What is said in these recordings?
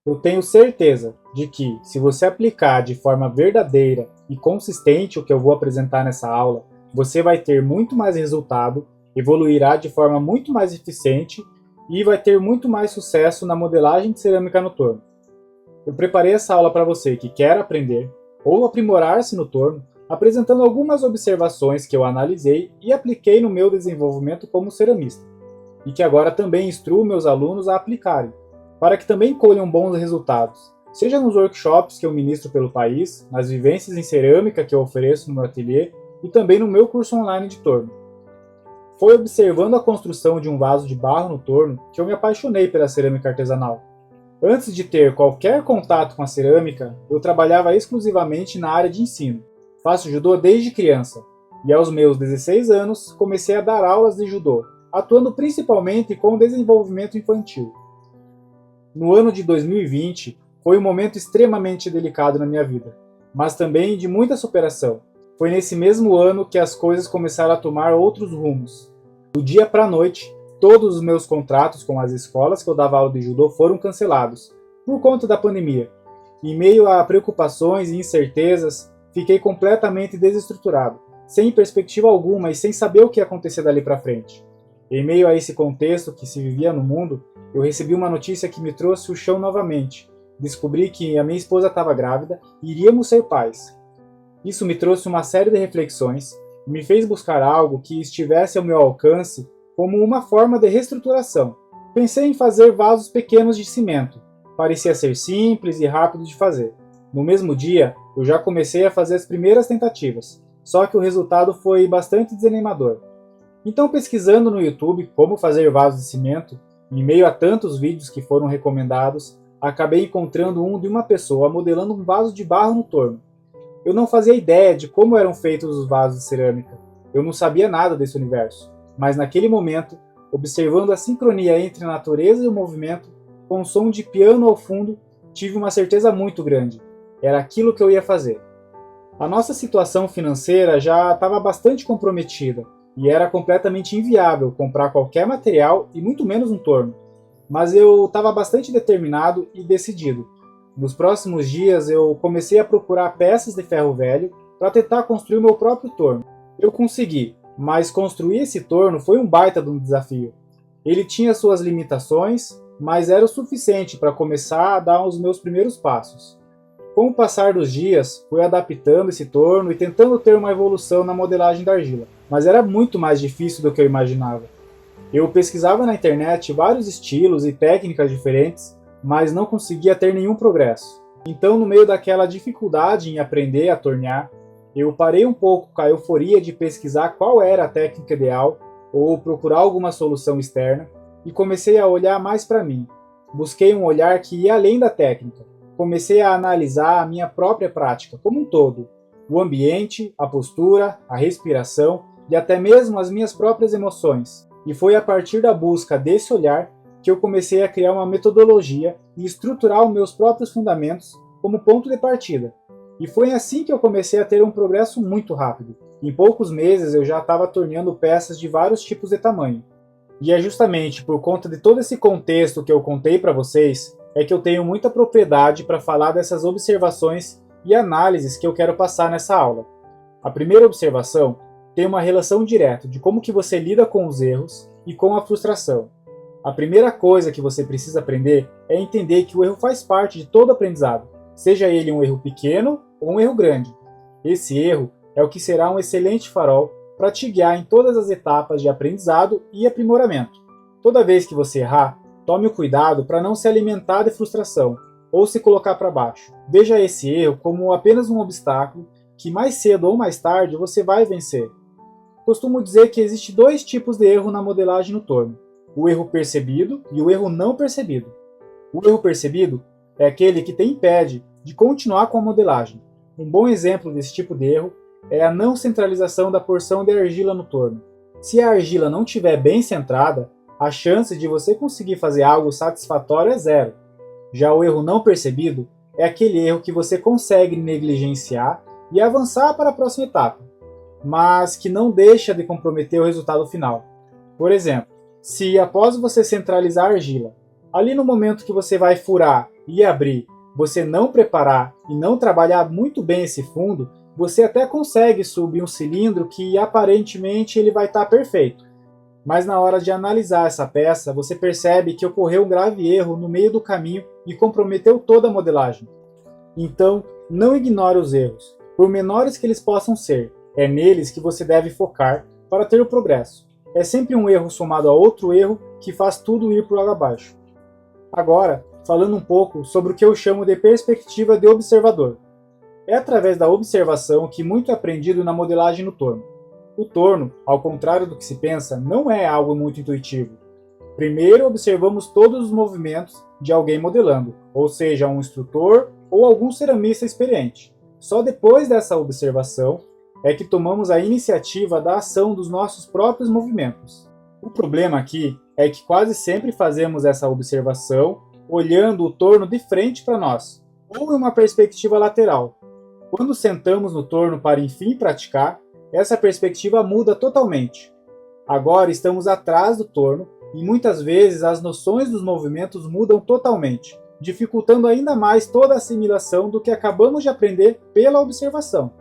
Eu tenho certeza de que, se você aplicar de forma verdadeira e consistente o que eu vou apresentar nessa aula, você vai ter muito mais resultado, evoluirá de forma muito mais eficiente e vai ter muito mais sucesso na modelagem de cerâmica no torno. Eu preparei essa aula para você que quer aprender ou aprimorar-se no torno, apresentando algumas observações que eu analisei e apliquei no meu desenvolvimento como ceramista, e que agora também instruo meus alunos a aplicarem, para que também colham bons resultados, seja nos workshops que eu ministro pelo país, nas vivências em cerâmica que eu ofereço no meu ateliê e também no meu curso online de torno. Foi observando a construção de um vaso de barro no torno que eu me apaixonei pela cerâmica artesanal. Antes de ter qualquer contato com a cerâmica, eu trabalhava exclusivamente na área de ensino. Faço judô desde criança, e aos meus 16 anos comecei a dar aulas de judô, atuando principalmente com o desenvolvimento infantil. No ano de 2020, foi um momento extremamente delicado na minha vida, mas também de muita superação. Foi nesse mesmo ano que as coisas começaram a tomar outros rumos. Do dia para a noite, todos os meus contratos com as escolas que eu dava aula de judô foram cancelados, por conta da pandemia. Em meio a preocupações e incertezas, fiquei completamente desestruturado, sem perspectiva alguma e sem saber o que ia acontecer dali para frente. Em meio a esse contexto que se vivia no mundo, eu recebi uma notícia que me trouxe o chão novamente. Descobri que a minha esposa estava grávida e iríamos ser pais. Isso me trouxe uma série de reflexões e me fez buscar algo que estivesse ao meu alcance como uma forma de reestruturação. Pensei em fazer vasos pequenos de cimento. Parecia ser simples e rápido de fazer. No mesmo dia, eu já comecei a fazer as primeiras tentativas, só que o resultado foi bastante desanimador. Então, pesquisando no YouTube como fazer vasos de cimento, em meio a tantos vídeos que foram recomendados, acabei encontrando um de uma pessoa modelando um vaso de barro no torno. Eu não fazia ideia de como eram feitos os vasos de cerâmica. Eu não sabia nada desse universo. Mas naquele momento, observando a sincronia entre a natureza e o movimento, com um som de piano ao fundo, tive uma certeza muito grande. Era aquilo que eu ia fazer. A nossa situação financeira já estava bastante comprometida e era completamente inviável comprar qualquer material e muito menos um torno. Mas eu estava bastante determinado e decidido. Nos próximos dias eu comecei a procurar peças de ferro velho para tentar construir o meu próprio torno. Eu consegui, mas construir esse torno foi um baita de um desafio. Ele tinha suas limitações, mas era o suficiente para começar a dar os meus primeiros passos. Com o passar dos dias, fui adaptando esse torno e tentando ter uma evolução na modelagem da argila, mas era muito mais difícil do que eu imaginava. Eu pesquisava na internet vários estilos e técnicas diferentes, mas não conseguia ter nenhum progresso. Então, no meio daquela dificuldade em aprender a tornear, eu parei um pouco com a euforia de pesquisar qual era a técnica ideal ou procurar alguma solução externa e comecei a olhar mais para mim. Busquei um olhar que ia além da técnica. Comecei a analisar a minha própria prática como um todo, o ambiente, a postura, a respiração e até mesmo as minhas próprias emoções. E foi a partir da busca desse olhar que eu comecei a criar uma metodologia e estruturar os meus próprios fundamentos como ponto de partida. E foi assim que eu comecei a ter um progresso muito rápido. Em poucos meses eu já estava torneando peças de vários tipos de tamanho. E é justamente por conta de todo esse contexto que eu contei para vocês, é que eu tenho muita propriedade para falar dessas observações e análises que eu quero passar nessa aula. A primeira observação tem uma relação direta de como que você lida com os erros e com a frustração. A primeira coisa que você precisa aprender é entender que o erro faz parte de todo aprendizado, seja ele um erro pequeno ou um erro grande. Esse erro é o que será um excelente farol para te guiar em todas as etapas de aprendizado e aprimoramento. Toda vez que você errar, tome o cuidado para não se alimentar de frustração ou se colocar para baixo. Veja esse erro como apenas um obstáculo que mais cedo ou mais tarde você vai vencer. Costumo dizer que existe dois tipos de erro na modelagem no torno: o erro percebido e o erro não percebido. O erro percebido é aquele que te impede de continuar com a modelagem. Um bom exemplo desse tipo de erro é a não centralização da porção de argila no torno. Se a argila não estiver bem centrada, a chance de você conseguir fazer algo satisfatório é zero. Já o erro não percebido é aquele erro que você consegue negligenciar e avançar para a próxima etapa, mas que não deixa de comprometer o resultado final. Por exemplo, se após você centralizar a argila, ali no momento que você vai furar e abrir, você não preparar e não trabalhar muito bem esse fundo, você até consegue subir um cilindro que aparentemente ele vai estar perfeito. Mas na hora de analisar essa peça, você percebe que ocorreu um grave erro no meio do caminho e comprometeu toda a modelagem. Então, não ignore os erros, por menores que eles possam ser. É neles que você deve focar para ter o progresso. É sempre um erro somado a outro erro que faz tudo ir por água abaixo. Agora, falando um pouco sobre o que eu chamo de perspectiva de observador. É através da observação que muito é aprendido na modelagem no torno. O torno, ao contrário do que se pensa, não é algo muito intuitivo. Primeiro observamos todos os movimentos de alguém modelando, ou seja, um instrutor ou algum ceramista experiente. Só depois dessa observação é que tomamos a iniciativa da ação dos nossos próprios movimentos. O problema aqui é que quase sempre fazemos essa observação olhando o torno de frente para nós, ou em uma perspectiva lateral. Quando sentamos no torno para enfim praticar, essa perspectiva muda totalmente. Agora estamos atrás do torno e muitas vezes as noções dos movimentos mudam totalmente, dificultando ainda mais toda a assimilação do que acabamos de aprender pela observação.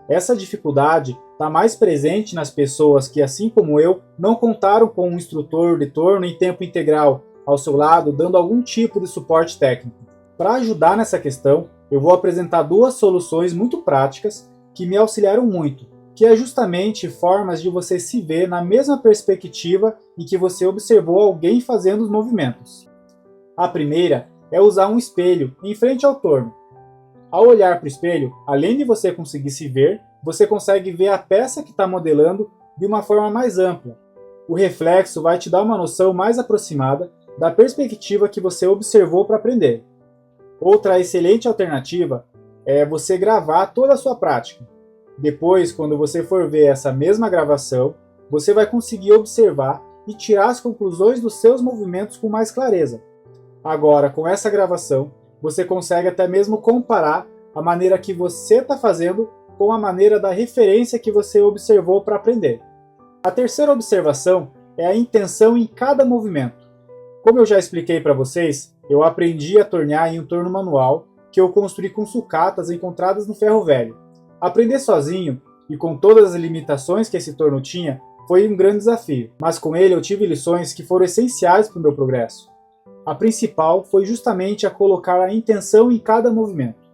Essa dificuldade está mais presente nas pessoas que, assim como eu, não contaram com um instrutor de torno em tempo integral ao seu lado, dando algum tipo de suporte técnico. Para ajudar nessa questão, eu vou apresentar duas soluções muito práticas que me auxiliaram muito, que é justamente formas de você se ver na mesma perspectiva em que você observou alguém fazendo os movimentos. A primeira é usar um espelho em frente ao torno. Ao olhar para o espelho, além de você conseguir se ver, você consegue ver a peça que está modelando de uma forma mais ampla. O reflexo vai te dar uma noção mais aproximada da perspectiva que você observou para aprender. Outra excelente alternativa é você gravar toda a sua prática. Depois, quando você for ver essa mesma gravação, você vai conseguir observar e tirar as conclusões dos seus movimentos com mais clareza. Agora, com essa gravação, você consegue até mesmo comparar a maneira que você está fazendo com a maneira da referência que você observou para aprender. A terceira observação é a intenção em cada movimento. Como eu já expliquei para vocês, eu aprendi a tornear em um torno manual que eu construí com sucatas encontradas no ferro velho. Aprender sozinho e com todas as limitações que esse torno tinha foi um grande desafio, mas com ele eu tive lições que foram essenciais para o meu progresso. A principal foi justamente a colocar a intenção em cada movimento.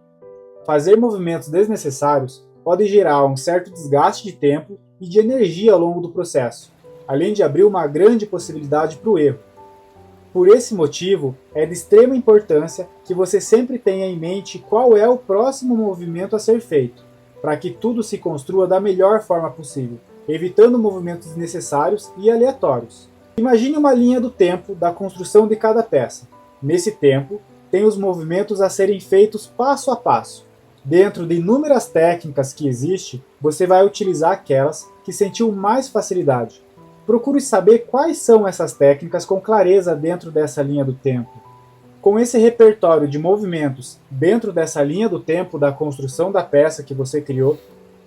Fazer movimentos desnecessários pode gerar um certo desgaste de tempo e de energia ao longo do processo, além de abrir uma grande possibilidade para o erro. Por esse motivo, é de extrema importância que você sempre tenha em mente qual é o próximo movimento a ser feito, para que tudo se construa da melhor forma possível, evitando movimentos desnecessários e aleatórios. Imagine uma linha do tempo da construção de cada peça. Nesse tempo, tem os movimentos a serem feitos passo a passo. Dentro de inúmeras técnicas que existem, você vai utilizar aquelas que sentiu mais facilidade. Procure saber quais são essas técnicas com clareza dentro dessa linha do tempo. Com esse repertório de movimentos dentro dessa linha do tempo da construção da peça que você criou,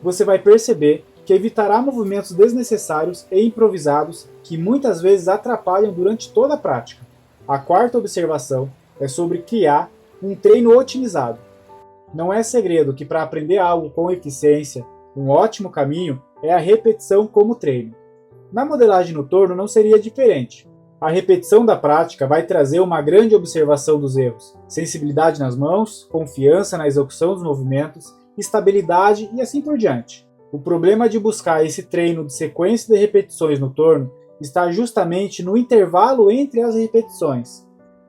você vai perceber que evitará movimentos desnecessários e improvisados que muitas vezes atrapalham durante toda a prática. A quarta observação é sobre criar um treino otimizado. Não é segredo que para aprender algo com eficiência, um ótimo caminho é a repetição como treino. Na modelagem no torno não seria diferente. A repetição da prática vai trazer uma grande observação dos erros, sensibilidade nas mãos, confiança na execução dos movimentos, estabilidade e assim por diante. O problema de buscar esse treino de sequência de repetições no torno está justamente no intervalo entre as repetições.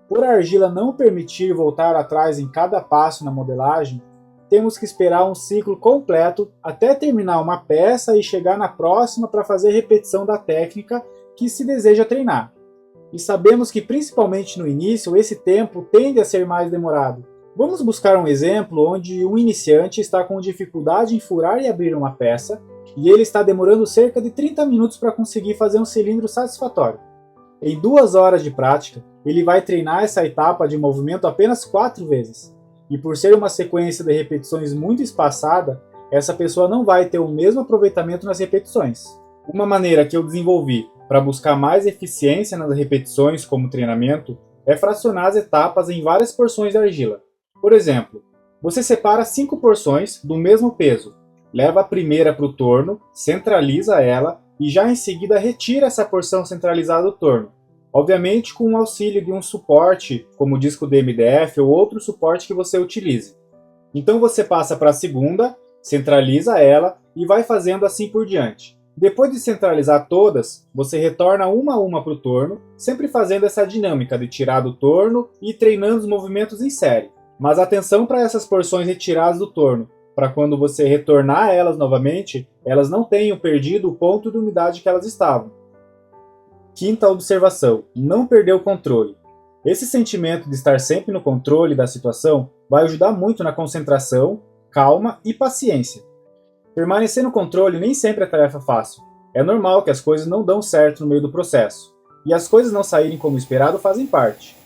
Por a argila não permitir voltar atrás em cada passo na modelagem, temos que esperar um ciclo completo até terminar uma peça e chegar na próxima para fazer repetição da técnica que se deseja treinar. E sabemos que principalmente no início esse tempo tende a ser mais demorado. Vamos buscar um exemplo onde um iniciante está com dificuldade em furar e abrir uma peça e ele está demorando cerca de 30 minutos para conseguir fazer um cilindro satisfatório. Em 2 horas de prática, ele vai treinar essa etapa de movimento apenas 4 vezes. E por ser uma sequência de repetições muito espaçada, essa pessoa não vai ter o mesmo aproveitamento nas repetições. Uma maneira que eu desenvolvi para buscar mais eficiência nas repetições como treinamento é fracionar as etapas em várias porções de argila. Por exemplo, você separa 5 porções do mesmo peso, leva a primeira para o torno, centraliza ela e já em seguida retira essa porção centralizada do torno. Obviamente com o auxílio de um suporte, como o disco DMDF ou outro suporte que você utilize. Então você passa para a segunda, centraliza ela e vai fazendo assim por diante. Depois de centralizar todas, você retorna uma a uma para o torno, sempre fazendo essa dinâmica de tirar do torno e treinando os movimentos em série. Mas atenção para essas porções retiradas do torno, para quando você retornar elas novamente, elas não tenham perdido o ponto de umidade que elas estavam. Quinta observação: não perder o controle. Esse sentimento de estar sempre no controle da situação vai ajudar muito na concentração, calma e paciência. Permanecer no controle nem sempre é tarefa fácil. É normal que as coisas não dão certo no meio do processo, e as coisas não saírem como esperado fazem parte.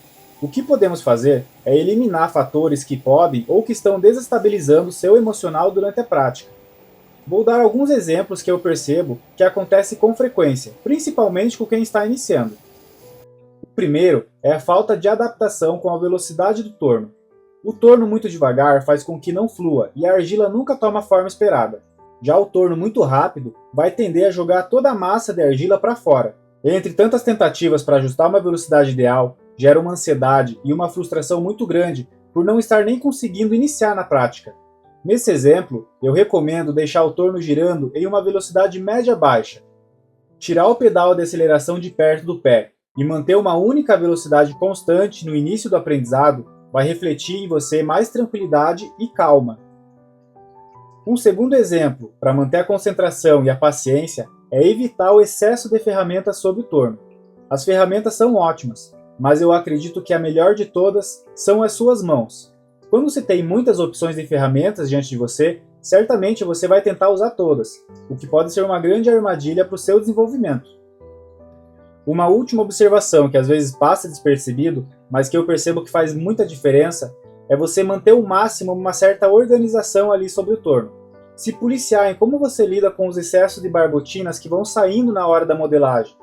O que podemos fazer é eliminar fatores que podem ou que estão desestabilizando o seu emocional durante a prática. Vou dar alguns exemplos que eu percebo que acontece com frequência, principalmente com quem está iniciando. O primeiro é a falta de adaptação com a velocidade do torno. O torno muito devagar faz com que não flua e a argila nunca toma a forma esperada. Já o torno muito rápido vai tender a jogar toda a massa de argila para fora. Entre tantas tentativas para ajustar uma velocidade ideal, gera uma ansiedade e uma frustração muito grande por não estar nem conseguindo iniciar na prática. Nesse exemplo, eu recomendo deixar o torno girando em uma velocidade média-baixa. Tirar o pedal de aceleração de perto do pé e manter uma única velocidade constante no início do aprendizado vai refletir em você mais tranquilidade e calma. Um segundo exemplo para manter a concentração e a paciência é evitar o excesso de ferramentas sob o torno. As ferramentas são ótimas, mas eu acredito que a melhor de todas são as suas mãos. Quando você tem muitas opções de ferramentas diante de você, certamente você vai tentar usar todas, o que pode ser uma grande armadilha para o seu desenvolvimento. Uma última observação que às vezes passa despercebido, mas que eu percebo que faz muita diferença, é você manter o máximo uma certa organização ali sobre o torno. Se policiar em como você lida com os excessos de barbotinas que vão saindo na hora da modelagem.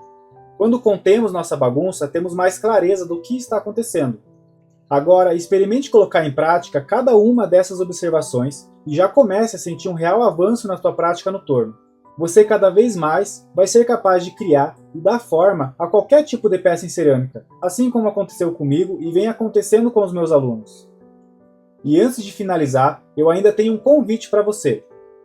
Quando contemos nossa bagunça, temos mais clareza do que está acontecendo. Agora, experimente colocar em prática cada uma dessas observações e já comece a sentir um real avanço na sua prática no torno. Você cada vez mais vai ser capaz de criar e dar forma a qualquer tipo de peça em cerâmica, assim como aconteceu comigo e vem acontecendo com os meus alunos. E antes de finalizar, eu ainda tenho um convite para você.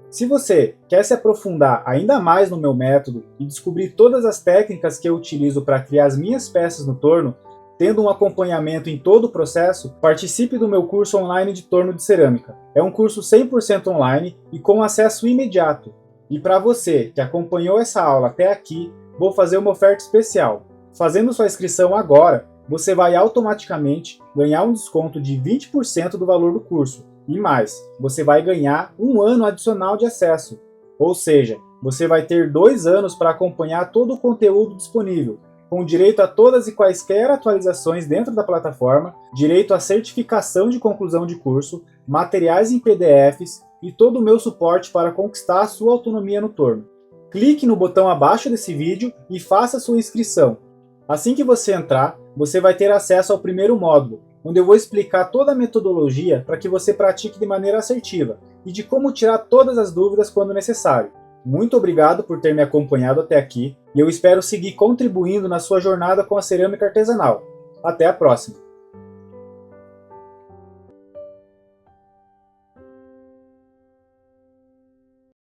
Se você quer se aprofundar ainda mais no meu método e descobrir todas as técnicas que eu utilizo para criar as minhas peças no torno, tendo um acompanhamento em todo o processo, participe do meu curso online de torno de cerâmica. É um curso 100% online e com acesso imediato. E para você que acompanhou essa aula até aqui, vou fazer uma oferta especial. Fazendo sua inscrição agora, você vai automaticamente ganhar um desconto de 20% do valor do curso. E mais, você vai ganhar um ano adicional de acesso. Ou seja, você vai ter 2 anos para acompanhar todo o conteúdo disponível, com direito a todas e quaisquer atualizações dentro da plataforma, direito à certificação de conclusão de curso, materiais em PDFs e todo o meu suporte para conquistar a sua autonomia no torno. Clique no botão abaixo desse vídeo e faça sua inscrição. Assim que você entrar, você vai ter acesso ao primeiro módulo, onde eu vou explicar toda a metodologia para que você pratique de maneira assertiva e de como tirar todas as dúvidas quando necessário. Muito obrigado por ter me acompanhado até aqui e eu espero seguir contribuindo na sua jornada com a cerâmica artesanal. Até a próxima!